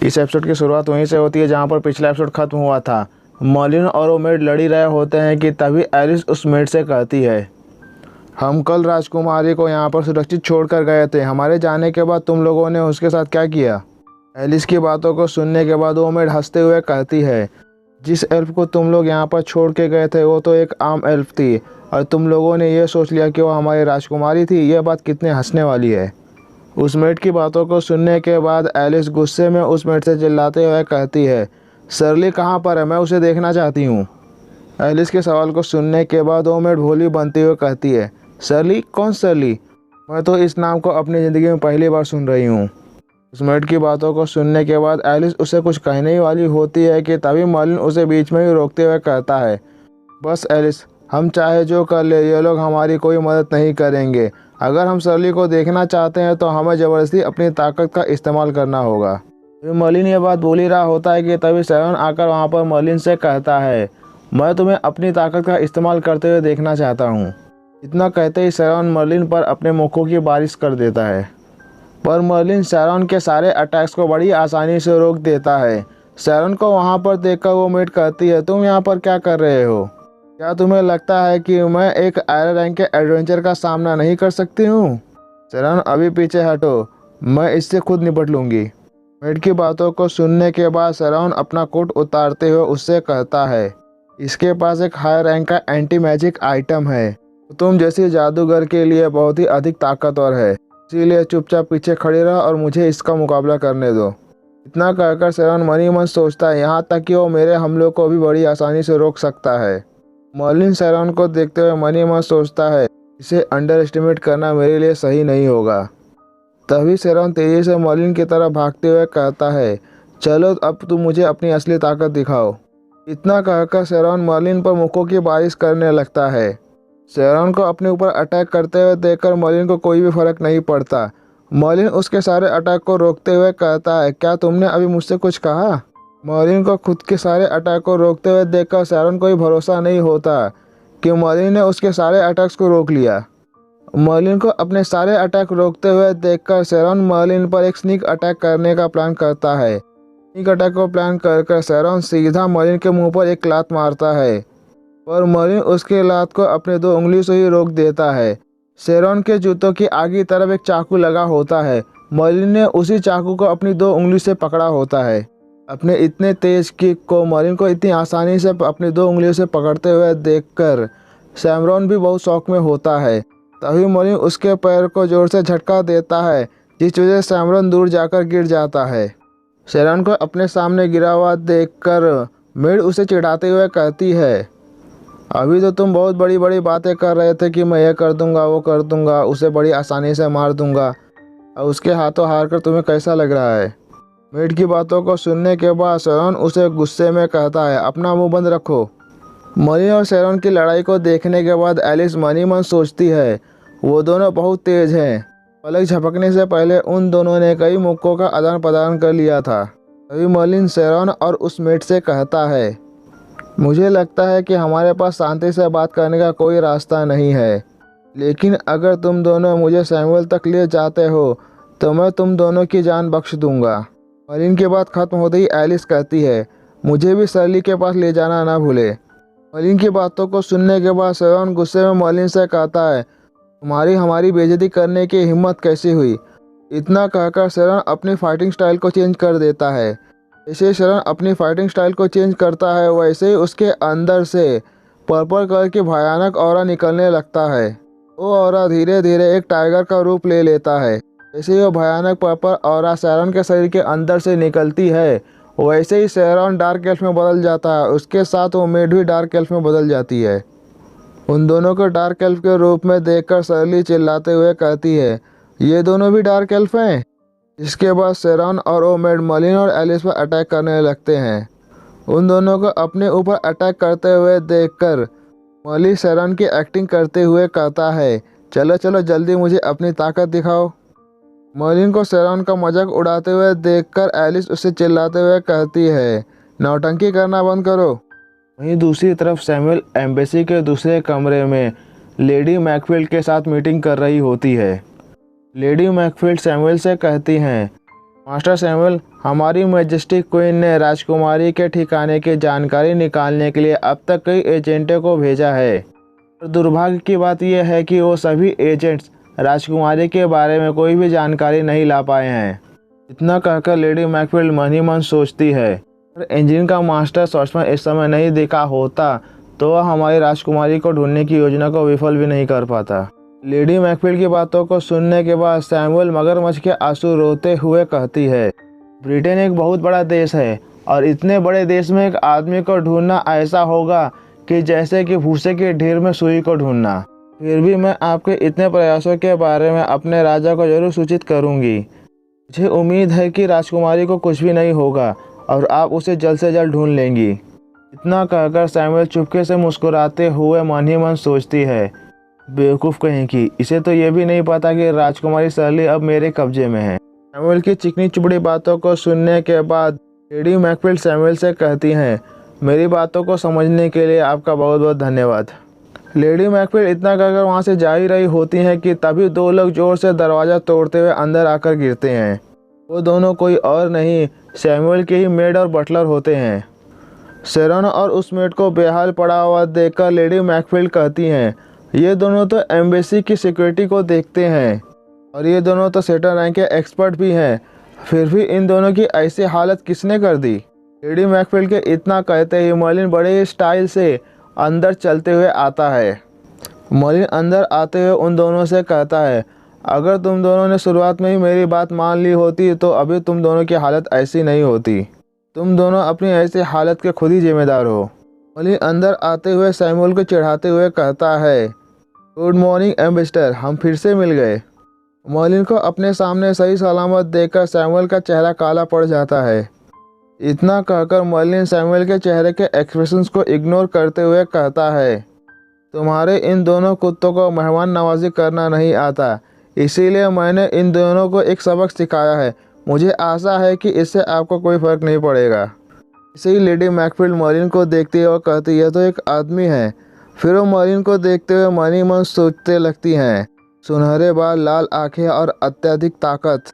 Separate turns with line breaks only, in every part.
इस एपिसोड की शुरुआत वहीं से होती है जहां पर पिछला एपिसोड खत्म हुआ था। मर्लिन और वो मेड लड़ी रहे होते हैं कि तभी एलिस उस मेड से कहती है, हम कल राजकुमारी को यहाँ पर सुरक्षित छोड़कर गए थे। हमारे जाने के बाद तुम लोगों ने उसके साथ क्या किया? एलिस की बातों को सुनने के बाद वो मेड हंसते हुए कहती है, जिस एल्फ को तुम लोग यहाँ पर छोड़ के गए थे वो तो एक आम एल्फ थी और तुम लोगों ने ये सोच लिया कि वो हमारी राजकुमारी थी। यह बात कितने हंसने वाली है। उस मेड की बातों को सुनने के बाद एलिस गुस्से में उस मेड से चिल्लाते हुए कहती है, सरली कहाँ पर है? मैं उसे देखना चाहती हूँ। एलिस के सवाल को सुनने के बाद वो मेड भोली बनती हुई कहती है, सरली? कौन सरली? मैं तो इस नाम को अपनी ज़िंदगी में पहली बार सुन रही हूँ। उस मेड की बातों को सुनने के बाद एलिस उसे कुछ कहने ही वाली होती है कि तभी मर्लिन उसे बीच में ही रोकते हुए कहता है, बस एलिस, हम चाहे जो कर ले ये लोग हमारी कोई मदद नहीं करेंगे। अगर हम सरली को देखना चाहते हैं तो हमें ज़बरदस्ती अपनी ताकत का इस्तेमाल करना होगा। मर्लिन ये बात बोल ही रहा होता है कि तभी सैरन आकर वहाँ पर मर्लिन से कहता है, मैं तुम्हें अपनी ताकत का इस्तेमाल करते हुए देखना चाहता हूँ। इतना कहते ही सैरन मर्लिन पर अपने मुक्कों की बारिश कर देता है, पर मर्लिन सैरन के सारे अटैक्स को बड़ी आसानी से रोक देता है। सैरन को वहाँ पर देखकर वो मेड कहती है, तुम यहाँ पर क्या कर रहे हो? क्या तुम्हें लगता है कि मैं एक आयरन रैंक के एडवेंचर का सामना नहीं कर सकती हूँ? सैरन अभी पीछे हटो, मैं इससे खुद निपट लूँगी। मेड की बातों को सुनने के बाद सैरन अपना कोट उतारते हुए उससे कहता है, इसके पास एक हाई रैंक का एंटी मैजिक आइटम है, तुम जैसी जादूगर के लिए बहुत ही अधिक ताकतवर है, इसीलिए चुपचाप पीछे खड़े रहो और मुझे इसका मुकाबला करने दो। इतना कहकर सैरन मन ही मन सोचता है, यहाँ तक कि वो मेरे हमलों को भी बड़ी आसानी से रोक सकता है। मर्लिन सैरन को देखते हुए मन ही मन सोचता है, इसे अंडर एस्टिमेट करना मेरे लिए सही नहीं होगा। तभी सैरन तेजी से मर्लिन की तरफ भागते हुए कहता है, चलो अब तुम मुझे अपनी असली ताकत दिखाओ। इतना कहकर सैरन मर्लिन पर मुक्कों की बारिश करने लगता है। सैरन को अपने ऊपर अटैक करते हुए देखकर मर्लिन को कोई भी फर्क नहीं पड़ता। मर्लिन उसके सारे अटैक को रोकते हुए कहता है, क्या तुमने अभी मुझसे कुछ कहा? मर्लिन को खुद के सारे अटैक को रोकते हुए देखकर सैरन को ही भरोसा नहीं होता कि मर्लिन ने उसके सारे अटैक्स को रोक लिया। मर्लिन को अपने सारे अटैक रोकते हुए देखकर सैरन मर्लिन पर एक स्नीक अटैक करने का प्लान करता है। स्नीक अटैक को प्लान कर सैरन सीधा मर्लिन के मुंह पर एक लात मारता है, पर मर्लिन उसके लात को अपने 2 उंगली से ही रोक देता है। सैरन के जूतों की आगे तरफ एक चाकू लगा होता है। मर्लिन ने उसी चाकू को अपनी 2 उंगली से पकड़ा होता है। अपने इतने तेज किक को मर्लिन को इतनी आसानी से अपनी 2 उंगलियों से पकड़ते हुए देखकर सैमरॉन भी बहुत शौक में होता है। तभी मर्लिन उसके पैर को जोर से झटका देता है, जिस वजह से सैमरॉन दूर जाकर गिर जाता है। सैरन को अपने सामने गिरा हुआ देखकर मेड उसे चिढ़ाते हुए कहती है, अभी तो तुम बहुत बड़ी बड़ी बातें कर रहे थे कि मैं ये कर दूंगा वो कर दूंगा, उसे बड़ी आसानी से मार दूंगा, और उसके हाथों हार कर तुम्हें कैसा लग रहा है? मेड की बातों को सुनने के बाद सैरन उसे गुस्से में कहता है, अपना मुंह बंद रखो। मर्लिन और सैरन की लड़ाई को देखने के बाद एलिस मन ही मन सोचती है, वो दोनों बहुत तेज हैं। पलक झपकने से पहले उन दोनों ने कई मुक्कों का आदान प्रदान कर लिया था। तभी मर्लिन सैरन और उस मेड से कहता है, मुझे लगता है कि हमारे पास शांति से बात करने का कोई रास्ता नहीं है, लेकिन अगर तुम दोनों मुझे सैमुअल तक ले जाते हो तो मैं तुम दोनों की जान बख्श दूंगा। मर्लिन की बात खत्म होते ही एलिस कहती है, मुझे भी सरली के पास ले जाना ना भूले। मर्लिन की बातों को सुनने के बाद सैरन गुस्से में मर्लिन से कहता है, तुम्हारी हमारी बेइज्जती करने की हिम्मत कैसी हुई? इतना कहकर सैरन अपनी फाइटिंग स्टाइल को चेंज कर देता है। जैसे सैरन अपनी फाइटिंग स्टाइल को चेंज करता है वैसे ही उसके अंदर से पर्पल कलर की भयानक ऑरा निकलने लगता है। वो ऑरा धीरे धीरे एक टाइगर का रूप ले लेता है। जैसे ही वो भयानक पर्पल ऑरा सैरन के शरीर के अंदर से निकलती है वैसे ही सैरन डार्क एल्फ में बदल जाता है। उसके साथ वो मेड भी डार्क एल्फ में बदल जाती है। उन दोनों को डार्क एल्फ के रूप में देखकर सरली चिल्लाते हुए कहती है, ये दोनों भी डार्क एल्फ हैं? इसके बाद सैरन और वो मेड मर्लिन और एलिस पर अटैक करने लगते हैं। उन दोनों को अपने ऊपर अटैक करते हुए देखकर मर्लिन सैरन की एक्टिंग करते हुए कहता है, चलो चलो जल्दी मुझे अपनी ताकत दिखाओ। मर्लिन को सैरन का मजाक उड़ाते हुए देखकर एलिस उससे चिल्लाते हुए कहती है, नौटंकी करना बंद करो। वहीं दूसरी तरफ सैमुअल एम्बेसी के दूसरे कमरे में लेडी मैकफील्ड के साथ मीटिंग कर रही होती है। लेडी मैकफील्ड सैमुअल से कहती हैं, मास्टर सैमुअल, हमारी मैजेस्टिक क्वीन ने राजकुमारी के ठिकाने की जानकारी निकालने के लिए अब तक कई एजेंटों को भेजा है। और दुर्भाग्य की बात यह है कि वो सभी एजेंट्स राजकुमारी के बारे में कोई भी जानकारी नहीं ला पाए हैं। इतना कहकर लेडी मैकफील्ड मन ही मन सोचती है, अगर इंजन का मास्टर सॉर्ट्समैन इस समय नहीं दिखा होता तो वह हमारी राजकुमारी को ढूंढने की योजना को विफल भी नहीं कर पाता। लेडी मैकफील्ड की बातों को सुनने के बाद सैमुअल मगरमच्छ के आंसू रोते हुए कहती है, ब्रिटेन एक बहुत बड़ा देश है और इतने बड़े देश में एक आदमी को ढूंढना ऐसा होगा कि जैसे कि भूसे के ढेर में सुई को ढूंढना। फिर भी मैं आपके इतने प्रयासों के बारे में अपने राजा को जरूर सूचित करूंगी। मुझे उम्मीद है कि राजकुमारी को कुछ भी नहीं होगा और आप उसे जल्द से जल्द ढूंढ लेंगी। इतना कहकर सैमुअल चुपके से मुस्कुराते हुए मन ही मन सोचती है, बेवकूफ़ कहीं की, इसे तो ये भी नहीं पता कि राजकुमारी सरली अब मेरे कब्जे में है। सैमुअल की चिकनी चुपड़ी बातों को सुनने के बाद लेडी मैकफील्ड सैमुअल से कहती हैं, मेरी बातों को समझने के लिए आपका बहुत बहुत धन्यवाद। लेडी मैकफील्ड इतना कहकर वहाँ से जा ही रही होती हैं कि तभी दो लोग जोर से दरवाज़ा तोड़ते हुए अंदर आकर गिरते हैं। वो दोनों कोई और नहीं, सैमुअल के ही मेड और बटलर होते हैं। शेरन और उस मेड को बेहाल पड़ा हुआ देखकर लेडी मैकफील्ड कहती हैं, ये दोनों तो एम्बेसी की सिक्योरिटी को देखते हैं और ये दोनों तो सेटल रैंक के एक्सपर्ट भी हैं, फिर भी इन दोनों की ऐसी हालत किसने कर दी। लेडी मैकफील्ड के इतना कहते ही मर्लिन बड़े ही स्टाइल से अंदर चलते हुए आता है। मर्लिन अंदर आते हुए उन दोनों से कहता है, अगर तुम दोनों ने शुरुआत में ही मेरी बात मान ली होती तो अभी तुम दोनों की हालत ऐसी नहीं होती। तुम दोनों अपनी ऐसी हालत के खुद ही जिम्मेदार हो। मर्लिन अंदर आते हुए सैमुअल को चिढ़ाते हुए कहता है, गुड मॉर्निंग एम्बेसडर, हम फिर से मिल गए। मर्लिन को अपने सामने सही सलामत देखकर सैमुअल का चेहरा काला पड़ जाता है। इतना कहकर मर्लिन सैमुअल के चेहरे के एक्सप्रेशंस को इग्नोर करते हुए कहता है, तुम्हारे इन दोनों कुत्तों को मेहमान नवाजी करना नहीं आता, इसीलिए मैंने इन दोनों को एक सबक सिखाया है। मुझे आशा है कि इससे आपको कोई फ़र्क नहीं पड़ेगा। इसी लेडी मैकफील्ड मर्लिन को देखती है और कहती है, तो एक आदमी है। फिर वो मर्लिन को देखते हुए मन ही मन सोचते लगती हैं, सुनहरे बाल, लाल आंखें और अत्यधिक ताकत।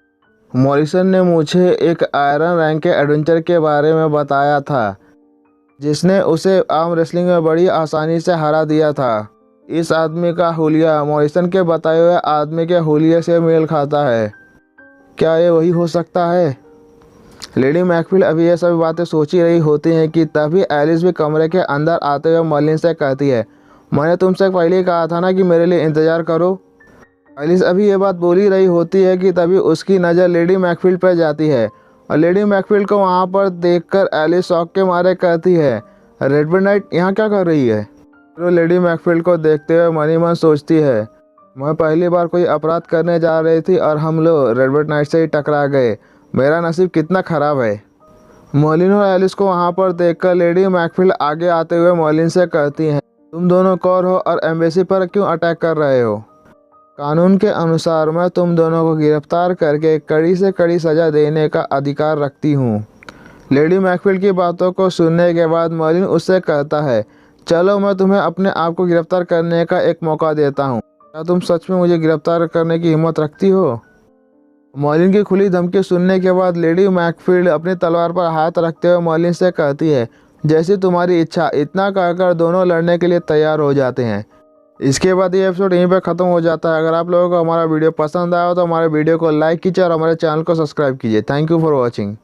मॉरिसन ने मुझे एक आयरन रैंक के एडवेंचर के बारे में बताया था जिसने उसे आर्म रेसलिंग में बड़ी आसानी से हरा दिया था। इस आदमी का हुलिया मॉरिसन के बताए हुए आदमी के हुलिये से मेल खाता है। क्या ये वही हो सकता है? लेडी मैकफील्ड अभी ये सभी बातें सोच ही रही होती हैं कि तभी एलिस भी कमरे के अंदर आते हुए मर्लिन से कहती है, मैंने तुमसे पहले ही कहा था ना कि मेरे लिए इंतज़ार करो। एलिस अभी ये बात बोल ही रही होती है कि तभी उसकी नज़र लेडी मैकफील्ड पर जाती है और लेडी मैकफील्ड को वहाँ पर देखकर एलिस शौक के मारे कहती है, रेडबर्ड नाइट यहाँ क्या कर रही है? तो लेडी मैकफील्ड को देखते हुए मन ही मन सोचती है, मैं पहली बार कोई अपराध करने जा रही थी और हम लोग रेडबर्ड नाइट से ही टकरा गए। मेरा नसीब कितना ख़राब है। मर्लिन और एलिस को वहाँ पर देखकर लेडी मैकफील्ड आगे आते हुए मर्लिन से कहती हैं, तुम दोनों कौन हो और एम्बेसी पर क्यों अटैक कर रहे हो? कानून के अनुसार मैं तुम दोनों को गिरफ्तार करके कड़ी से कड़ी सज़ा देने का अधिकार रखती हूँ। लेडी मैकफील्ड की बातों को सुनने के बाद मर्लिन उससे कहता है, चलो मैं तुम्हें अपने आप को गिरफ्तार करने का एक मौका देता हूँ। क्या तुम सच में मुझे गिरफ्तार करने की हिम्मत रखती हो? मर्लिन की खुली धमकी सुनने के बाद लेडी मैकफील्ड अपनी तलवार पर हाथ रखते हुए मर्लिन से कहती है, जैसी तुम्हारी इच्छा। इतना कहकर दोनों लड़ने के लिए तैयार हो जाते हैं। इसके बाद ये एपिसोड यहीं पे ख़त्म हो जाता है। अगर आप लोगों को हमारा वीडियो पसंद आया हो तो हमारे वीडियो को लाइक कीजिए और हमारे चैनल को सब्सक्राइब कीजिए। Thank you for watching.